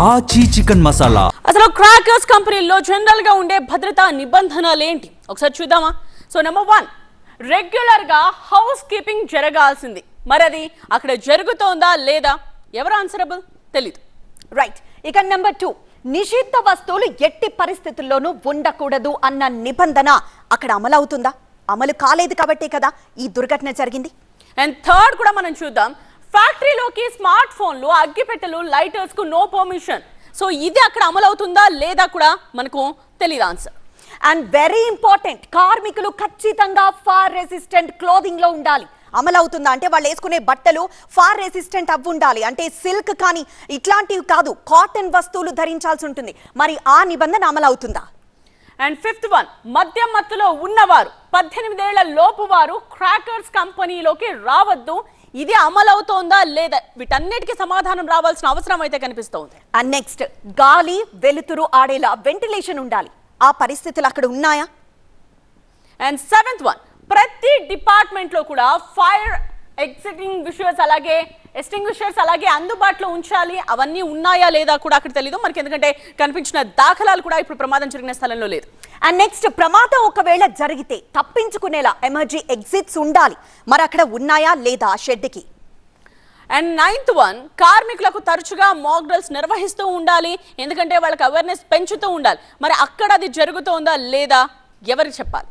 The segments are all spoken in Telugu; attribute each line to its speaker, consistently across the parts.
Speaker 1: ఆచి చికెన్ మసాలా.
Speaker 2: అసలు క్రాకర్స్ కంపెనీలో జనరల్ గా ఉండే భద్రతా నిబంధనలు ఏంటి ఒకసారి చూద్దామా. సో నెంబర్ 1, రెగ్యులర్ గా హౌస్ కీపింగ్ జరగాల్సింది. మరి అది అక్కడ జరుగుతోందా లేదా? ఎవరు ఆన్సరబుల్ తెలీదు.
Speaker 3: రైట్. ఇక నెంబర్ 2, నిషిద్ధ వస్తువులు ఎట్టి పరిస్థితుల్లోనూ ఉండకూడదు అన్న నిబంధన అక్కడ అమలవుతుందా? అమలు కాలేదు కాబట్టే కదా ఈ దుర్ఘటన జరిగింది.
Speaker 2: అండ్ థర్డ్ కూడా మనం చూద్దాం. ఫ్యాక్టరీలోకి స్మార్ట్ ఫోన్లు, అగ్గిపెట్టెలు, లైటర్స్ కు నో పర్మిషన్. సో ఇది అక్కడ అమలవుతుందా లేదా కూడా మనకు తెలియదు ఆన్సర్.
Speaker 3: అండ్ వెరీ ఇంపార్టెంట్, కార్మికులు ఖచ్చితంగా ఫార్ రెసిస్టెంట్ క్లోదింగ్ లో ఉండాలి. అమలవుతుందా అంటే వాళ్ళు వేసుకునే బట్టలు ఫార్ రెసిస్టెంట్ అవి ఉండాలి. అంటే సిల్క్ కానీ ఇట్లాంటివి కాదు, కాటన్ వస్తువులు ధరించాల్సి ఉంటుంది. మరి ఆ నిబంధన అమలవుతుందా?
Speaker 2: అండ్ ఫిఫ్త్ 1, మద్యం మత్తులో ఉన్నవారు, 18 ఏళ్ల లోపు వారు క్రాకర్స్ కంపెనీలోకి రావద్దు. ఇది అమలవుతోందా లేదా? వీటన్నిటికీ సమాధానం రావాల్సిన అవసరం అయితే కనిపిస్తోంది.
Speaker 3: అండ్ నెక్స్ట్, గాలి వెలుతురు ఆడేలా వెంటిలేషన్ ఉండాలి. ఆ పరిస్థితులు అక్కడ ఉన్నాయా?
Speaker 2: అండ్ 7th 1, ప్రతి డిపార్ట్మెంట్ లో కూడా ఫైర్ ఎక్స్టింగ్విషర్స్ అలాగే అందుబాటులో ఉంచాలి. అవన్నీ ఉన్నాయా లేదా కూడా అక్కడ తెలీదు మనకి, ఎందుకంటే కనిపించిన దాఖలాలు కూడా ఇప్పుడు ప్రమాదం జరిగిన స్థలంలో లేదు.
Speaker 3: అండ్ నెక్స్ట్, ప్రమాదం ఒకవేళ జరిగితే తప్పించుకునేలా ఎమర్జీ ఎగ్జిట్స్ ఉండాలి. మరి అక్కడ ఉన్నాయా లేదా షెడ్కి?
Speaker 2: అండ్ 9th 1, కార్మికులకు తరచుగా మాక్ డ్రిల్స్ నిర్వహిస్తూ ఉండాలి, ఎందుకంటే వాళ్ళకి అవేర్నెస్ పెంచుతూ ఉండాలి. మరి అక్కడ అది జరుగుతోందా లేదా? ఎవరికి చెప్పాలి?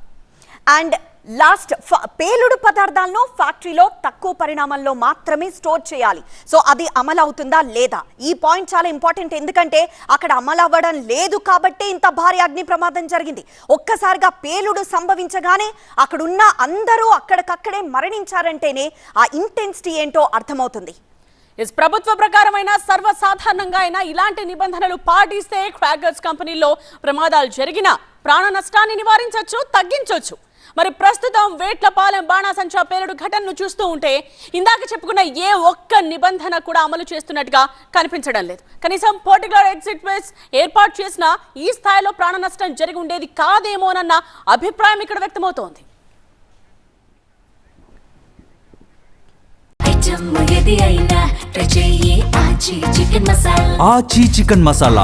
Speaker 3: అండ్ లాస్ట్, పేలుడు పదార్థాలను ఫ్యాక్టరీలో తక్కువ పరిణామంలో మాత్రమే స్టోర్ చేయాలి. సో అది అమలు అవుతుందా లేదా? ఈ పాయింట్ చాలా ఇంపార్టెంట్, ఎందుకంటే అక్కడ అమలు అవ్వడం లేదు కాబట్టి ఇంత భారీ అగ్ని ప్రమాదం జరిగింది. ఒక్కసారిగా పేలుడు సంభవించగానే అక్కడున్న అందరూ అక్కడికక్కడే మరణించారంటేనే ఆ ఇంటెన్సిటీ ఏంటో అర్థమవుతుంది.
Speaker 2: ప్రభుత్వ ప్రకారమైన సర్వసాధారణంగా అయినా ఇలాంటి నిబంధనలు పాటిస్తే క్రాకర్స్ కంపెనీలో ప్రమాదాలు జరిగినా ప్రాణ నష్టాన్ని నివారించవచ్చు, తగ్గించవచ్చు. మరి ప్రస్తుతం వేట్లపాలెం బాణాసంచా పేలుడు ఘటనను చూస్తూ ఉంటే ఇందాక చెప్పుకున్న ఏ ఒక్క నిబంధన కూడా అమలు చేస్తున్నట్టుగా కనిపించడం లేదు. కనీసం పర్టికులర్ ఎగ్జిట్ వేస్ ఏర్పాటు చేసినా ఈ స్థాయిలో ప్రాణ నష్టం జరిగి ఉండేది కాదేమోనన్న అభిప్రాయం ఇక్కడ వ్యక్తమవుతోంది.
Speaker 1: ఆచి చికెన్ మసాలా.